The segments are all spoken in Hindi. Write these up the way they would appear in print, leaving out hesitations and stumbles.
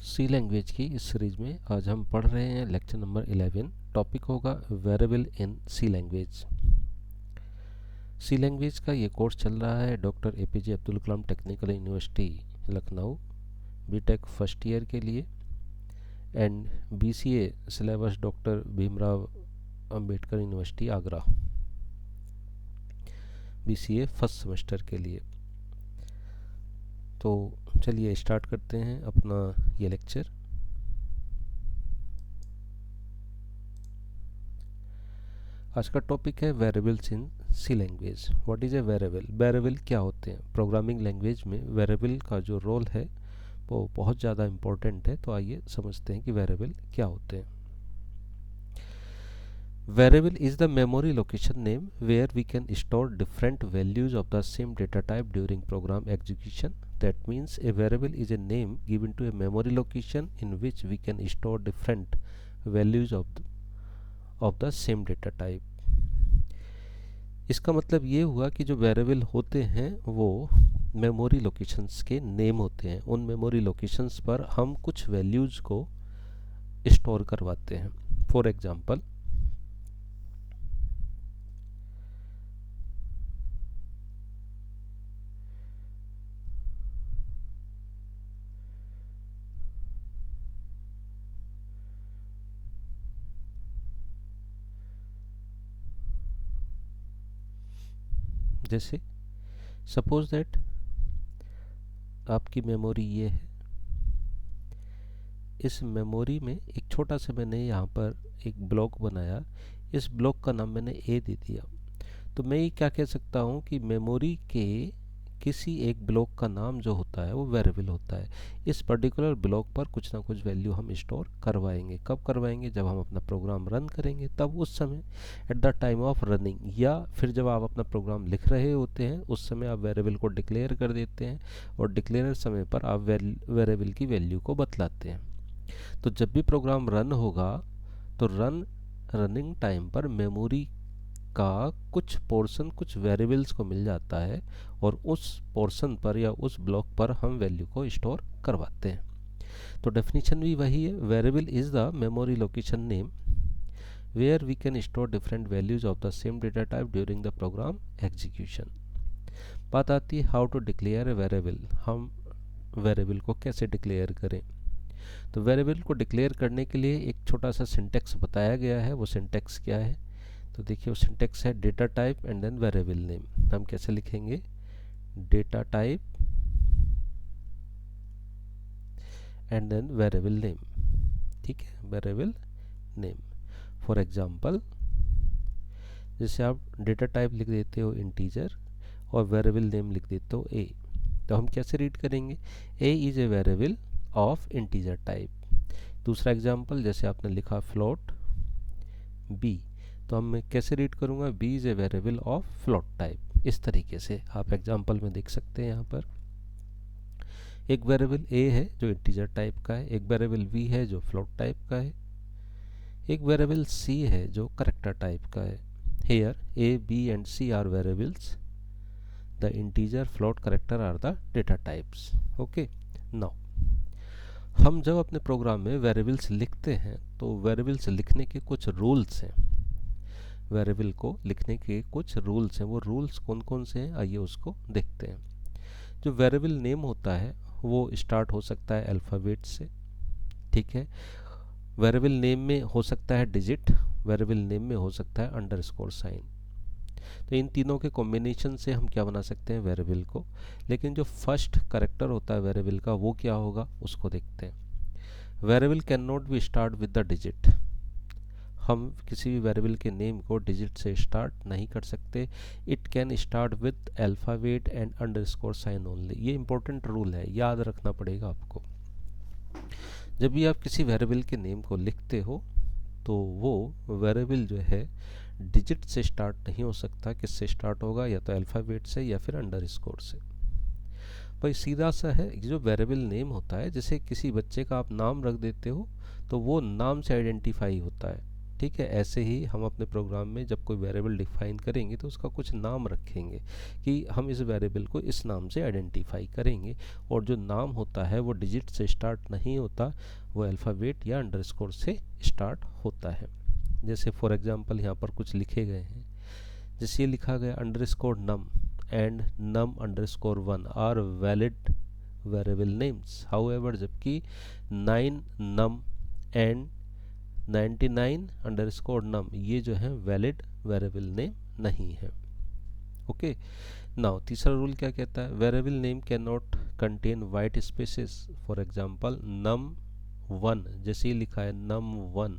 सी लैंग्वेज की इस सीरीज में आज हम पढ़ रहे हैं लेक्चर नंबर 11। टॉपिक होगा variable in C language. C language का ये कोर्स चल रहा है doctor APJ Abdul Kalam technical university Lucknow BTech first year के लिए and BCA syllabus doctor Bhimrao Ambedkar university Agra BCA first semester के लिए। तो चलिए स्टार्ट करते हैं अपना ये लेक्चर। आज का टॉपिक है variables in C language. What is a variable? Variable क्या होते हैं? प्रोग्रामिंग लैंग्वेज में वेरिएबल का जो रोल है वो बहुत ज़्यादा इम्पोर्टेंट है। तो आइए समझते हैं कि वेरिएबल क्या होते हैं। Variable is the memory location name where we can store different values of the same data type during program execution. That means a variable is a name given to a memory location in which we can store different values of the same data type. इसका मतलब ये हुआ कि जो वेरिएबल होते हैं वो मेमोरी लोकेशंस के नेम होते हैं। उन मेमोरी लोकेशंस पर हम कुछ वैल्यूज़ को स्टोर करवाते हैं। फॉर एग्जांपल जैसे सपोज दैट आपकी मेमोरी ये है। इस मेमोरी में एक छोटा सा मैंने यहाँ पर एक ब्लॉक बनाया। इस ब्लॉक का नाम मैंने ए दे दिया। तो मैं ये क्या कह सकता हूँ कि मेमोरी के किसी एक ब्लॉक का नाम जो होता है वो वेरिएबल होता है। इस पर्टिकुलर ब्लॉक पर कुछ ना कुछ वैल्यू हम स्टोर करवाएंगे। कब करवाएंगे? जब हम अपना प्रोग्राम रन करेंगे, तब उस समय at the time of running, या फिर जब आप अपना प्रोग्राम लिख रहे होते हैं उस समय आप वेरिएबल को डिक्लेयर कर देते हैं और डिक्लेयर समय पर आप वेरिएबल की वैल्यू को बतलाते हैं। तो जब भी प्रोग्राम रन होगा तो रनिंग टाइम पर मेमोरी का कुछ पोर्शन कुछ वेरिएबल्स को मिल जाता है और उस पोर्शन पर या उस ब्लॉक पर हम वैल्यू को स्टोर करवाते हैं। तो डेफिनेशन भी वही है। Variable is the memory location name where we can store different values of the same data type during the program execution. बात आती है how to declare a variable. हम वेरिएबल को कैसे डिक्लेयर करें? तो वेरिएबल को डिक्लेयर करने के लिए एक छोटा सा सिंटेक्स बताया गया है। वो सिंटेक्स क्या है? तो देखिए वो सिंटेक्स है data type and then variable name. हम कैसे लिखेंगे? Data type and then variable name. ठीक है, वेरिएबल नेम। फॉर एग्जांपल जैसे आप डेटा टाइप लिख देते हो इंटीजर और वेरिएबल नेम लिख देते हो ए, तो हम कैसे रीड करेंगे? A is a variable of integer type. दूसरा एग्जांपल जैसे आपने लिखा फ्लोट बी, तो हम मैं कैसे रीड करूँगा? B is a variable of float type. इस तरीके से आप एग्जांपल में देख सकते हैं। यहाँ पर एक वेरिएबल ए है जो इंटीजर टाइप का है, एक वेरिएबल बी है जो फ्लोट टाइप का है, एक वेरिएबल सी है जो कैरेक्टर टाइप का है। Here A B and C are variables, the integer float character are the data types. Okay, now हम जब अपने प्रोग्राम में वेरिएबल्स लिखते हैं तो वेरिएबल्स लिखने के कुछ रूल्स हैं। वेरिएबल को लिखने के कुछ रूल्स हैं। वो रूल्स कौन कौन से हैं आइए उसको देखते हैं। जो वेरिएबल नेम होता है वो स्टार्ट हो सकता है अल्फ़ाबेट से। ठीक है, वेरिएबल नेम में हो सकता है डिजिट, वेरिएबल नेम में हो सकता है अंडरस्कोर साइन। तो इन तीनों के कॉम्बिनेशन से हम क्या बना सकते हैं? वेरिएबल को। लेकिन जो फर्स्ट कैरेक्टर होता है वेरिएबल का वो क्या होगा उसको देखते हैं। Variable can not B start with the digit. हम किसी भी वेरिएबल के नेम को डिजिट से स्टार्ट नहीं कर सकते। It can start with alphabet and underscore sign only. ये इंपॉर्टेंट रूल है, याद रखना पड़ेगा आपको। जब भी आप किसी वेरिएबल के नेम को लिखते हो तो वो वेरिएबल जो है डिजिट से स्टार्ट नहीं हो सकता। किससे स्टार्ट होगा? या तो अल्फ़ाबेट से या फिर अंडरस्कोर से। भाई सीधा सा है, जो वेरिएबल नेम होता है, जैसे किसी बच्चे का आप नाम रख देते हो तो वो नाम से आइडेंटिफाई होता है। ठीक है, ऐसे ही हम अपने प्रोग्राम में जब कोई वेरिएबल डिफाइन करेंगे तो उसका कुछ नाम रखेंगे कि हम इस वेरिएबल को इस नाम से आइडेंटिफाई करेंगे, और जो नाम होता है वो डिजिट से स्टार्ट नहीं होता, वो अल्फ़ाबेट या अंडरस्कोर से स्टार्ट होता है। जैसे फॉर एग्जांपल यहाँ पर कुछ लिखे गए हैं, जैसे ये लिखा गया underscore num and num underscore 1 are valid variable names, however जबकि 9 नम एंड 99 अंडरस्कोर नम ये जो है वैलिड वेरिएबल नेम नहीं है। ओके, नाउ तीसरा रूल क्या कहता है, variable name can not contain white spaces, for example num 1, जैसे ही लिखा है नम 1,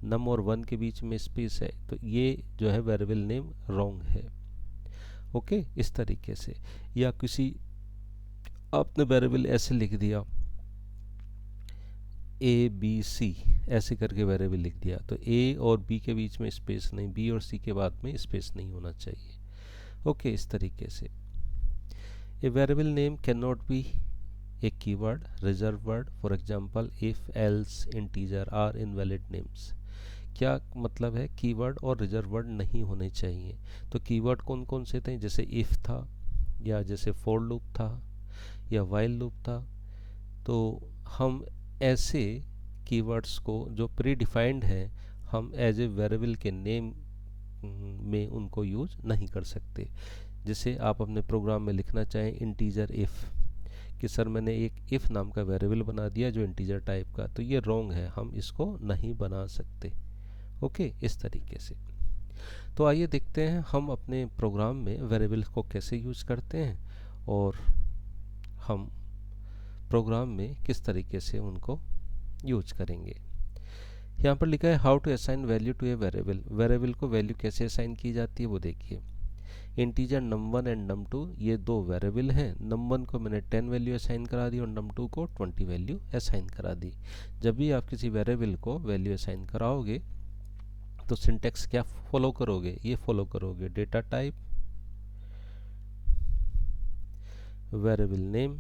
नम और 1 के बीच में स्पेस है तो ये जो है वेरिएबल नेम रॉन्ग है। ओके, इस तरीके से, या किसी आपने वेरिएबल ऐसे लिख दिया ए बी सी, ऐसे करके वेरिएबल लिख दिया तो ए और बी के बीच में स्पेस नहीं, बी और सी के बाद में स्पेस नहीं होना चाहिए। ओके, इस तरीके से a variable name can not be a keyword reserve word, for example if else integer are invalid names. क्या मतलब है, कीवर्ड और रिजर्व वर्ड नहीं होने चाहिए। तो कीवर्ड कौन कौन से थे, जैसे इफ था, या जैसे फॉर लूप था, या व्हाइल लूप था। तो हम ऐसे कीवर्ड्स को जो प्री डिफाइंड है हम एज ए वेरिएबल के नेम में उनको यूज नहीं कर सकते। जैसे आप अपने प्रोग्राम में लिखना चाहें इंटीजर इफ़, कि सर मैंने एक इफ़ नाम का वेरिएबल बना दिया जो इंटीजर टाइप का, तो ये रॉन्ग है, हम इसको नहीं बना सकते। ओके, इस तरीके से। तो आइए देखते हैं हम अपने प्रोग्राम में वेरिएबल्स को कैसे यूज करते हैं और हम प्रोग्राम में किस तरीके से उनको यूज करेंगे। यहाँ पर लिखा है how to assign value to a variable, variable को वैल्यू कैसे असाइन की जाती है वो देखिए। इंटीजर num1 एंड num2 ये दो वेरिएबल हैं, num1 को मैंने 10 वैल्यू असाइन करा दी और num2 को 20 वैल्यू असाइन करा दी। जब भी आप किसी वेरिएबल को वैल्यू असाइन कराओगे तो सिंटेक्स क्या फॉलो करोगे, ये फॉलो करोगे, data type variable name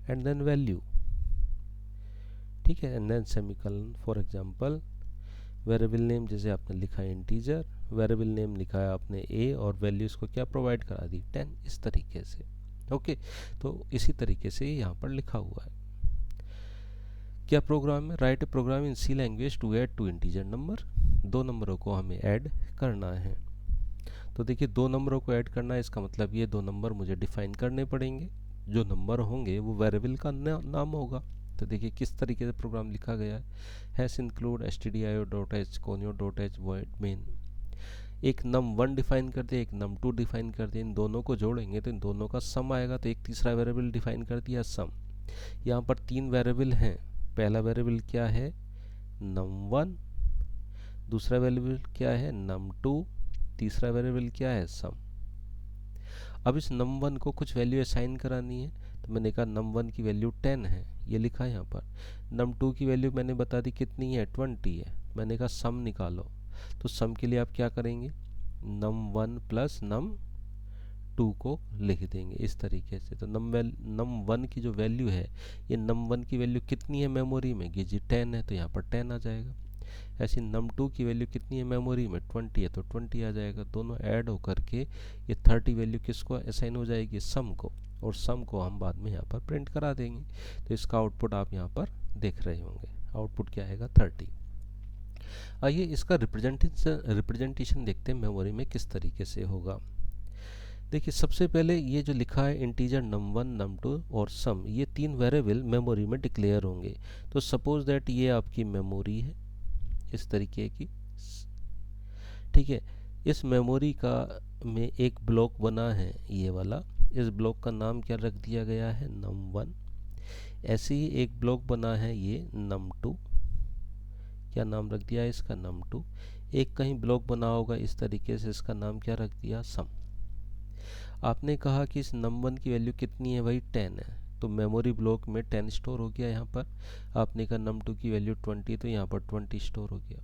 and then value, ठीक है, and then semicolon. For example variable name जैसे आपने लिखा है इंटीजर, वेरिएबल नेम लिखा है आपने ए और वैल्यूज़ को क्या प्रोवाइड करा दी 10, इस तरीके से। ओके, तो इसी तरीके से यहाँ पर लिखा हुआ है। क्या प्रोग्राम में, write a program in C language to add two integer number, दो नंबरों को हमें ऐड करना है। तो देखिए दो नंबरों को ऐड करना है, इसका मतलब ये दो नंबर मुझे डिफाइन करने पड़ेंगे, जो नंबर होंगे वो वेरिएबल का नाम होगा। तो देखिए किस तरीके से प्रोग्राम लिखा गया है, hash include stdio.h conio.h void main, एक num1 डिफाइन कर दिया, एक num2 डिफाइन कर दिया, इन दोनों को जोड़ेंगे तो इन दोनों का सम आएगा, तो एक तीसरा वेरिएबल डिफाइन कर दिया सम। यहाँ पर तीन वेरिएबल हैं, पहला वेरिएबल क्या है num1, दूसरा वेरिएबल क्या है num2, तीसरा वेरिएबल क्या है सम। अब इस num1 को कुछ वैल्यू असाइन करानी है, तो मैंने कहा num1 की वैल्यू 10 है, ये लिखा है यहाँ पर। num2 की वैल्यू मैंने बता दी कितनी है 20 है, मैंने कहा सम निकालो। तो सम के लिए आप क्या करेंगे, num1 प्लस num2 को लिख देंगे इस तरीके से। तो num1 की जो वैल्यू है, ये num1 की वैल्यू कितनी है मेमोरी में, जी 10 है, तो यहाँ पर 10 आ जाएगा। ऐसी num2 की वैल्यू कितनी है मेमोरी में 20 है, तो 20 आ जाएगा। दोनों ऐड होकर के ये 30 वैल्यू किसको असाइन हो जाएगी, सम को, और सम को हम बाद में यहाँ पर प्रिंट करा देंगे। तो इसका आउटपुट आप यहाँ पर देख रहे होंगे, आउटपुट क्या आएगा 30। आइए इसका रिप्रेजेंटेशन देखते हैं मेमोरी में किस तरीके से होगा। देखिए सबसे पहले ये जो लिखा है इंटीजर num1 num2 और सम, ये तीन वेरिएबल मेमोरी में डिक्लेयर होंगे। तो सपोज दैट ये आपकी मेमोरी है इस तरीके की, ठीक है। इस मेमोरी का में एक ब्लॉक बना है ये वाला, इस ब्लॉक का नाम क्या रख दिया गया है num1। ऐसे ही एक ब्लॉक बना है ये num2, क्या नाम रख दिया है इसका num2। एक कहीं ब्लॉक बना होगा इस तरीके से, इसका नाम क्या रख दिया सम। आपने कहा कि इस num1 की वैल्यू कितनी है, वही 10 है, तो मेमोरी ब्लॉक में 10 स्टोर हो गया यहाँ पर। आपने कहा num2 की वैल्यू 20, तो यहाँ पर 20 स्टोर हो गया।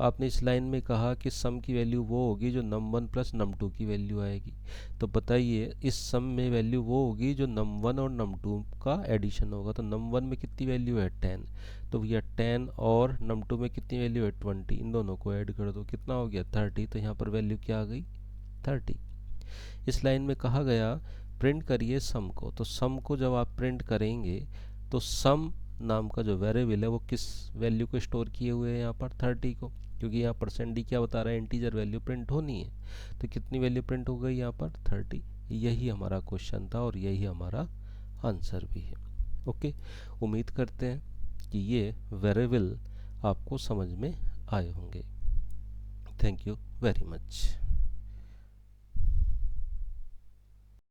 आपने इस लाइन में कहा कि सम की वैल्यू वो होगी जो num1 प्लस num2 की वैल्यू आएगी, तो बताइए इस सम में वैल्यू वो होगी जो num1 और num2 का एडिशन होगा। तो num1 में कितनी वैल्यू है 10, तो भैया 10 और num2 में कितनी वैल्यू है 20, इन दोनों को ऐड कर दो, कितना हो गया 30। तो यहाँ पर वैल्यू क्या आ गई 30। इस लाइन में कहा गया प्रिंट करिए सम को, तो सम को जब आप प्रिंट करेंगे तो सम नाम का जो वेरिएबल है वो किस वैल्यू को स्टोर किए हुए है यहाँ पर 30 को, क्योंकि यहाँ %d क्या बता रहा है इंटीजर वैल्यू प्रिंट होनी है। तो कितनी वैल्यू प्रिंट हो गई यहाँ पर 30। यही हमारा क्वेश्चन था और यही हमारा आंसर भी है। ओके, उम्मीद करते हैं कि ये वेरिएबल आपको समझ में आए होंगे। Thank you very much.